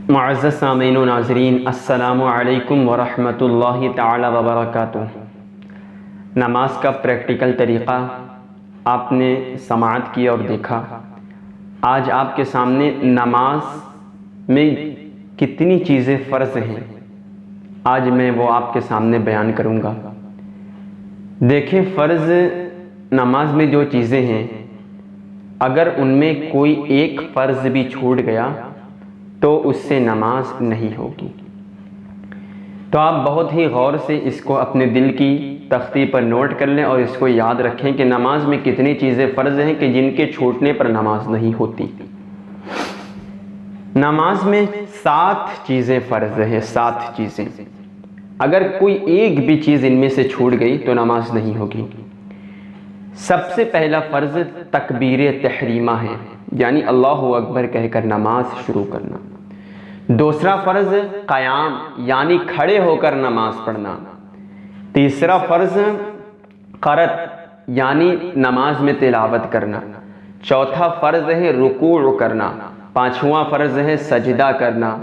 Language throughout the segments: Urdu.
معزز سامعین و ناظرین، السلام علیکم ورحمۃ اللہ تعالی وبرکاتہ۔ نماز کا پریکٹیکل طریقہ آپ نے سماعت کیا اور دیکھا۔ آج آپ کے سامنے نماز میں کتنی چیزیں فرض ہیں، آج میں وہ آپ کے سامنے بیان کروں گا۔ دیکھیں، فرض نماز میں جو چیزیں ہیں، اگر ان میں کوئی ایک فرض بھی چھوٹ گیا تو اس سے نماز نہیں ہوگی۔ تو آپ بہت ہی غور سے اس کو اپنے دل کی تختی پر نوٹ کر لیں اور اس کو یاد رکھیں کہ نماز میں کتنی چیزیں فرض ہیں کہ جن کے چھوٹنے پر نماز نہیں ہوتی۔ نماز میں 7 چیزیں فرض ہیں، 7 چیزیں۔ اگر کوئی ایک بھی چیز ان میں سے چھوٹ گئی تو نماز نہیں ہوگی۔ سب سے پہلا فرض تکبیر تحریمہ ہے، یعنی اللہ اکبر کہہ کر نماز شروع کرنا۔ دوسرا فرض قیام، یعنی کھڑے ہو کر نماز پڑھنا۔ تیسرا فرض قرأت، یعنی نماز میں تلاوت کرنا۔ چوتھا فرض ہے رکوع کرنا۔ پانچواں فرض ہے سجدہ کرنا۔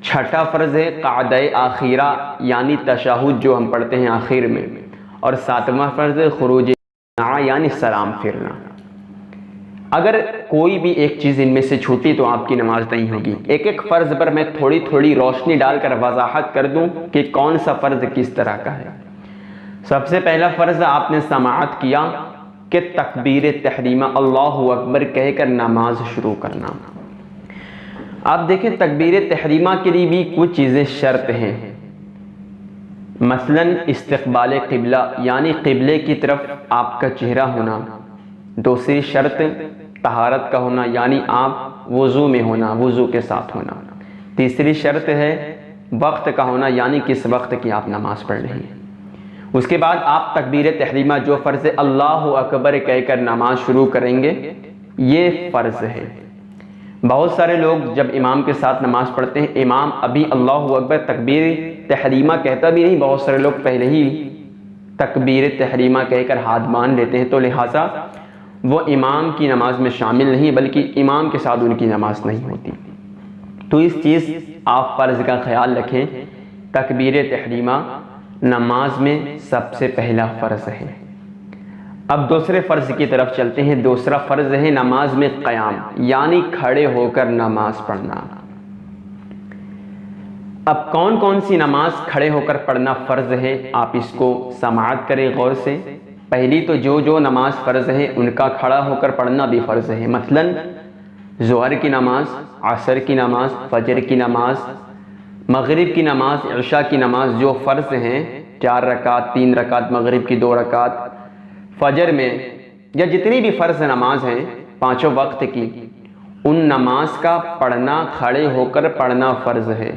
چھٹا فرض ہے قعدہ آخرہ، یعنی تشہد جو ہم پڑھتے ہیں آخر میں۔ اور ساتواں فرض ہے خروج یعنی سلام پھرنا۔ اگر کوئی بھی ایک چیز ان میں سے چھوٹی تو آپ کی نماز نہیں ہوگی۔ ایک ایک فرض پر میں تھوڑی تھوڑی روشنی ڈال کر وضاحت کر دوں کہ کون سا فرض کس طرح کا ہے۔ سب سے پہلا فرض آپ نے سماعت کیا کہ تکبیر تحریمہ، اللہ اکبر کہہ کر نماز شروع کرنا۔ آپ دیکھیں، تکبیر تحریمہ کے لیے بھی کچھ چیزیں شرط ہیں، مثلا استقبال قبلہ، یعنی قبلے کی طرف آپ کا چہرہ ہونا۔ دوسری شرط طہارت کا ہونا، یعنی آپ وضو میں ہونا، وضو کے ساتھ ہونا۔ تیسری شرط ہے وقت کا ہونا، یعنی کس وقت کی آپ نماز پڑھ رہے ہیں۔ اس کے بعد آپ تکبیر تحریمہ جو فرض اللہ اکبر کہہ کر نماز شروع کریں گے، یہ فرض ہے۔ بہت سارے لوگ جب امام کے ساتھ نماز پڑھتے ہیں، امام ابھی اللہ اکبر تکبیر تحریمہ کہتا بھی نہیں، بہت سارے لوگ پہلے ہی تکبیر تحریمہ کہہ کر ہاتھ باندھ لیتے ہیں، تو لہٰذا وہ امام کی نماز میں شامل نہیں، بلکہ امام کے ساتھ ان کی نماز نہیں ہوتی۔ تو اس چیز آپ فرض کا خیال رکھیں، تکبیر تحریمہ نماز میں سب سے پہلا فرض ہے۔ اب دوسرے فرض کی طرف چلتے ہیں۔ دوسرا فرض ہے نماز میں قیام، یعنی کھڑے ہو کر نماز پڑھنا۔ اب کون کون سی نماز کھڑے ہو کر پڑھنا فرض ہے، آپ اس کو سماعت کریں غور سے۔ پہلی تو جو نماز فرض ہے ان کا کھڑا ہو کر پڑھنا بھی فرض ہے، مثلا ظہر کی نماز، عصر کی نماز، فجر کی نماز، مغرب کی نماز، عشاء کی نماز جو فرض ہیں، 4 رکعت، 3 رکعت مغرب کی، 2 رکعت فجر میں، یا جتنی بھی فرض نماز ہیں 5 وقت کی، ان نماز کا پڑھنا کھڑے ہو کر پڑھنا فرض ہے۔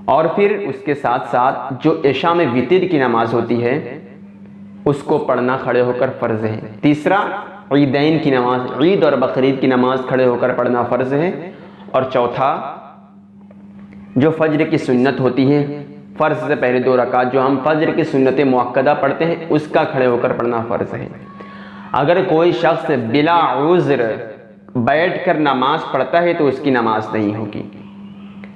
اور پھر اس کے ساتھ ساتھ جو عشاء میں وتر کی نماز ہوتی ہے اس کو پڑھنا کھڑے ہو کر فرض ہے۔ تیسرا عیدین کی نماز، عید اور بقرعید کی نماز کھڑے ہو کر پڑھنا فرض ہے۔ اور چوتھا جو فجر کی سنت ہوتی ہے، فرض سے پہلے 2 رکعت جو ہم فجر کی سنت مؤکدہ پڑھتے ہیں، اس کا کھڑے ہو کر پڑھنا فرض ہے۔ اگر کوئی شخص بلا عذر بیٹھ کر نماز پڑھتا ہے تو اس کی نماز نہیں ہوگی۔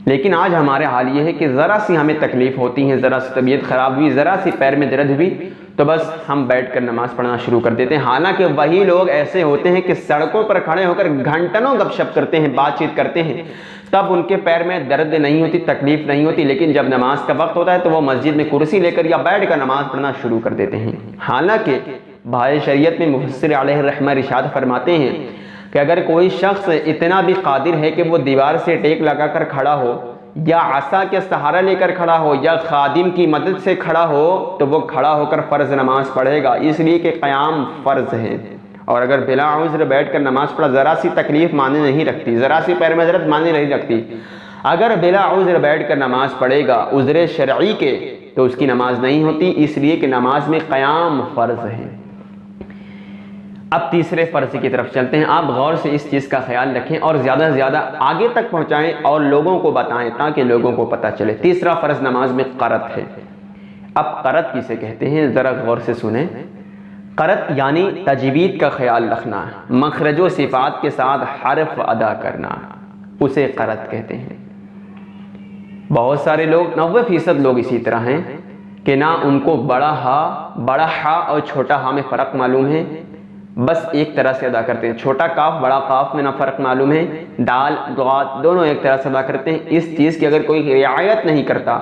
لیکن آج ہمارے حال یہ ہے کہ ذرا سی ہمیں تکلیف ہوتی ہے، ذرا سی طبیعت خراب ہوئی، ذرا سی پیر میں درد ہوئی تو بس ہم بیٹھ کر نماز پڑھنا شروع کر دیتے ہیں۔ حالانکہ وہی لوگ ایسے ہوتے ہیں کہ سڑکوں پر کھڑے ہو کر گھنٹوں گپ شپ کرتے ہیں، بات چیت کرتے ہیں، تب ان کے پیر میں درد نہیں ہوتی، تکلیف نہیں ہوتی، لیکن جب نماز کا وقت ہوتا ہے تو وہ مسجد میں کرسی لے کر یا بیٹھ کر نماز پڑھنا شروع کر دیتے ہیں۔ حالانکہ بھائی شریعت میں مفسر علیہ الرحمہ ارشاد فرماتے ہیں کہ اگر کوئی شخص اتنا بھی قادر ہے کہ وہ دیوار سے ٹیک لگا کر کھڑا ہو، یا عصا کے سہارا لے کر کھڑا ہو، یا خادم کی مدد سے کھڑا ہو، تو وہ کھڑا ہو کر فرض نماز پڑھے گا، اس لیے کہ قیام فرض ہے۔ اور اگر بلا عذر بیٹھ کر نماز پڑھا، ذرا سی تکلیف معنی نہیں رکھتی، ذرا سی پیر میں درد معنی نہیں رکھتی، اگر بلا عذر بیٹھ کر نماز پڑھے گا عذر شرعی کے، تو اس کی نماز نہیں ہوتی، اس لیے کہ نماز میں قیام فرض ہے۔ اب تیسرے فرض کی طرف چلتے ہیں۔ آپ غور سے اس چیز کا خیال رکھیں اور زیادہ سے زیادہ آگے تک پہنچائیں اور لوگوں کو بتائیں تاکہ لوگوں کو پتہ چلے۔ تیسرا فرض نماز میں قرأت ہے۔ اب قرأت کسے کہتے ہیں، ذرا غور سے سنیں۔ قرأت یعنی تجوید کا خیال رکھنا، مخرج و صفات کے ساتھ حرف ادا کرنا۔ اسے قرط کہتے ہیں۔ بہت سارے لوگ 90% لوگ اسی طرح ہیں کہ نہ ان کو بڑا ہا اور چھوٹا ہا میں فرق معلوم ہے، بس ایک طرح سے ادا کرتے ہیں۔ چھوٹا کاف بڑا قاف میں نہ فرق معلوم ہے، دال ضاد دونوں ایک طرح سے ادا کرتے ہیں۔ اس چیز کی اگر کوئی رعایت نہیں کرتا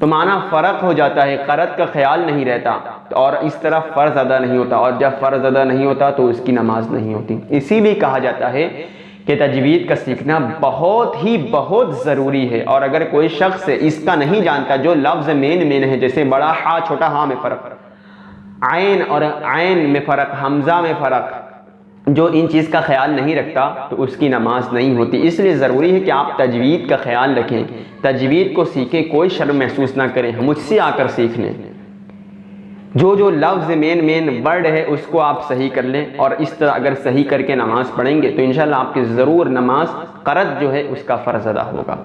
تو معنی فرق ہو جاتا ہے، قرط کا خیال نہیں رہتا اور اس طرح فرض ادا نہیں ہوتا، اور جب فرض ادا نہیں ہوتا تو اس کی نماز نہیں ہوتی۔ اسی لیے کہا جاتا ہے کہ تجوید کا سیکھنا بہت ضروری ہے، اور اگر کوئی شخص اس کا نہیں جانتا، جو لفظ مین ہے، جیسے بڑا ہا چھوٹا ہا میں فرق، عین اور عین میں فرق، حمزہ میں فرق، جو ان چیز کا خیال نہیں رکھتا تو اس کی نماز نہیں ہوتی۔ اس لیے ضروری ہے کہ آپ تجوید کا خیال رکھیں، تجوید کو سیکھیں، کوئی شرم محسوس نہ کریں، مجھ سے آ کر سیکھ لیں۔ جو لفظ مین ورڈ ہے اس کو آپ صحیح کر لیں، اور اس طرح اگر صحیح کر کے نماز پڑھیں گے تو انشاءاللہ آپ کی ضرور نماز قرط جو ہے اس کا فرض ادا ہوگا۔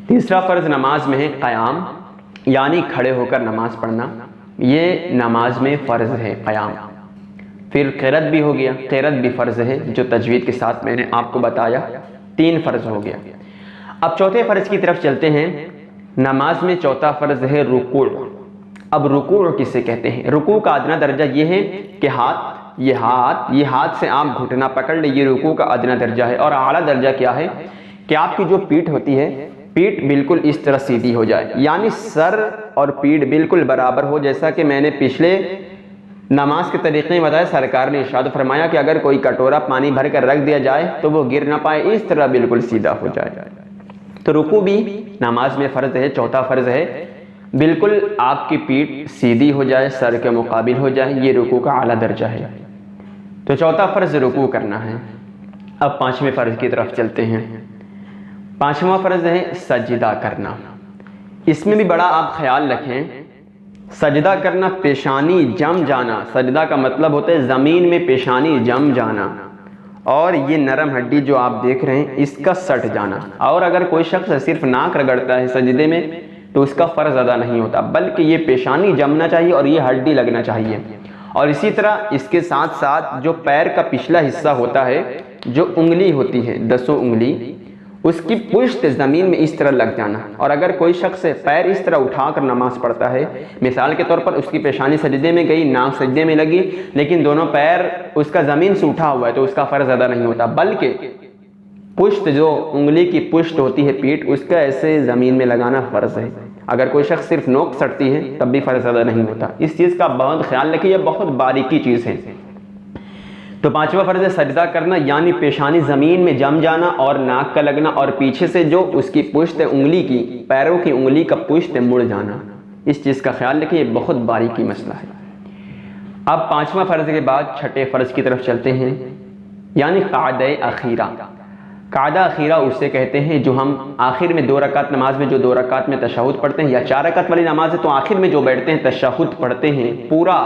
تیسرا فرض نماز میں ہے قیام، یعنی کھڑے ہو کر نماز پڑھنا، یہ نماز میں فرض ہے قیام۔ پھر قرت بھی ہو گیا، قرت بھی فرض ہے جو تجوید کے ساتھ میں نے آپ کو بتایا، 3 فرض ہو گیا۔ اب چوتھے فرض کی طرف چلتے ہیں۔ نماز میں چوتھا فرض ہے رکوع۔ اب رکوع کسے کہتے ہیں؟ رکوع کا ادنا درجہ یہ ہے کہ یہ ہاتھ سے آپ گھٹنا پکڑ لیں، یہ رکوع کا ادنا درجہ ہے۔ اور اعلیٰ درجہ کیا ہے کہ آپ کی جو پیٹھ ہوتی ہے، پیٹھ بالکل اس طرح سیدھی ہو جائے، یعنی سر اور پیٹھ بالکل برابر ہو، جیسا کہ میں نے پچھلے نماز کے طریقے میں بتایا۔ سرکار نے ارشاد فرمایا کہ اگر کوئی کٹورا پانی بھر کر رکھ دیا جائے تو وہ گر نہ پائے، اس طرح بالکل سیدھا ہو جائے۔ تو رکوع بھی نماز میں فرض ہے، چوتھا فرض ہے، بالکل آپ کی پیٹھ سیدھی ہو جائے، سر کے مقابل ہو جائے، یہ رکوع کا اعلیٰ درجہ ہے۔ تو چوتھا فرض رکوع کرنا ہے۔ اب 5ویں فرض کی طرف چلتے ہیں۔ 5واں فرض ہے سجدہ کرنا۔ اس میں بھی بڑا آپ خیال رکھیں، سجدہ کرنا پیشانی جم جانا، سجدہ کا مطلب ہوتا ہے زمین میں پیشانی جم جانا، اور یہ نرم ہڈی جو آپ دیکھ رہے ہیں اس کا سٹ جانا۔ اور اگر کوئی شخص صرف ناک رگڑتا ہے سجدے میں تو اس کا فرض ادا نہیں ہوتا، بلکہ یہ پیشانی جمنا چاہیے اور یہ ہڈی لگنا چاہیے۔ اور اسی طرح اس کے ساتھ ساتھ جو پیر کا پچھلا حصہ ہوتا ہے، جو انگلی ہوتی ہے 10 انگلی، اس کی پشت زمین میں اس طرح لگ جانا۔ اور اگر کوئی شخص پیر اس طرح اٹھا کر نماز پڑھتا ہے، مثال کے طور پر اس کی پیشانی سجدے میں گئی، ناک سجدے میں لگی، لیکن دونوں پیر اس کا زمین سے اٹھا ہوا ہے تو اس کا فرض ادا نہیں ہوتا، بلکہ پشت جو انگلی کی پشت ہوتی ہے پیٹھ، اس کا ایسے زمین میں لگانا فرض ہے۔ اگر کوئی شخص صرف نوک سٹتی ہے تب بھی فرض ادا نہیں ہوتا۔ اس چیز کا بہت خیال رکھیے، یہ بہت باریکی چیز ہے۔ تو 5واں فرض ہے سجدہ کرنا، یعنی پیشانی زمین میں جم جانا اور ناک کا لگنا، اور پیچھے سے جو اس کی پشت انگلی کی، پیروں کی انگلی کا پشت مڑ جانا، اس چیز کا خیال رکھیں، یہ بہت باریکی مسئلہ ہے۔ اب 5واں فرض کے بعد 6ٹھے فرض کی طرف چلتے ہیں، یعنی قعدہ اخیرہ۔ قعدہ اخیرہ اسے کہتے ہیں جو ہم آخر میں 2 رکعت نماز میں جو 2 رکعت میں تشہد پڑھتے ہیں، یا 4 رکعت والی نماز ہے تو آخر میں جو بیٹھتے ہیں تشہد پڑھتے ہیں، پورا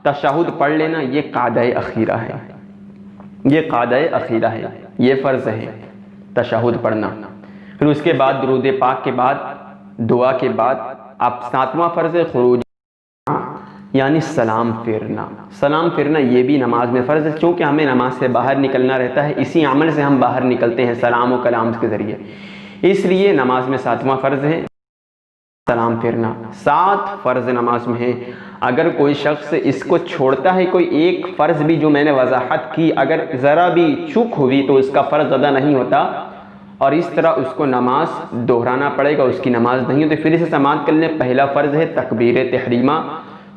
تشہد پڑھ لینا، یہ قعدہ اخیرہ ہے، یہ قعدہ اخیرہ ہے، یہ فرض ہے تشہد پڑھنا۔ پھر اس کے بعد درود پاک کے بعد، دعا کے بعد اب 7واں فرض ہے خروج، یعنی سلام پھیرنا۔ سلام پھیرنا یہ بھی نماز میں فرض ہے، چونکہ ہمیں نماز سے باہر نکلنا رہتا ہے، اسی عمل سے ہم باہر نکلتے ہیں سلام و کلام کے ذریعے، اس لیے نماز میں 7واں فرض ہے سلام پھیرنا۔ 7 فرض نماز میں ہے، اگر کوئی شخص اس کو چھوڑتا ہے، کوئی ایک فرض بھی جو میں نے وضاحت کی اگر ذرا بھی چوک ہوئی تو اس کا فرض ادا نہیں ہوتا، اور اس طرح اس کو نماز دہرانا پڑے گا، اس کی نماز نہیں ہوتی۔ پھر اسے سماعت کر لیں۔ پہلا فرض ہے تکبیر تحریمہ،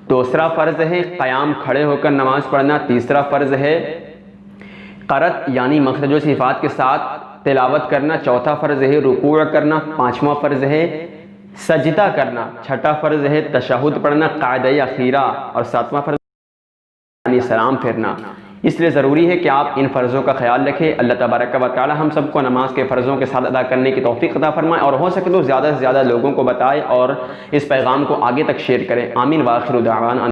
دوسرا فرض ہے قیام کھڑے ہو کر نماز پڑھنا، تیسرا فرض ہے قرأت یعنی مخرج و صفات کے ساتھ تلاوت کرنا، چوتھا فرض ہے رکوع کرنا، 5واں فرض ہے سجدہ کرنا، 6ٹھا فرض ہے تشہد پڑھنا قاعدہ اخیرہ، اور 7واں فرض یعنی سلام پھیرنا۔ اس لیے ضروری ہے کہ آپ ان فرضوں کا خیال رکھیں۔ اللہ تبارک و تعالی ہم سب کو نماز کے فرضوں کے ساتھ ادا کرنے کی توفیق عطا فرمائے، اور ہو سکے تو زیادہ سے زیادہ لوگوں کو بتائیں اور اس پیغام کو آگے تک شیئر کریں۔ آمین۔ وآخر دعوانا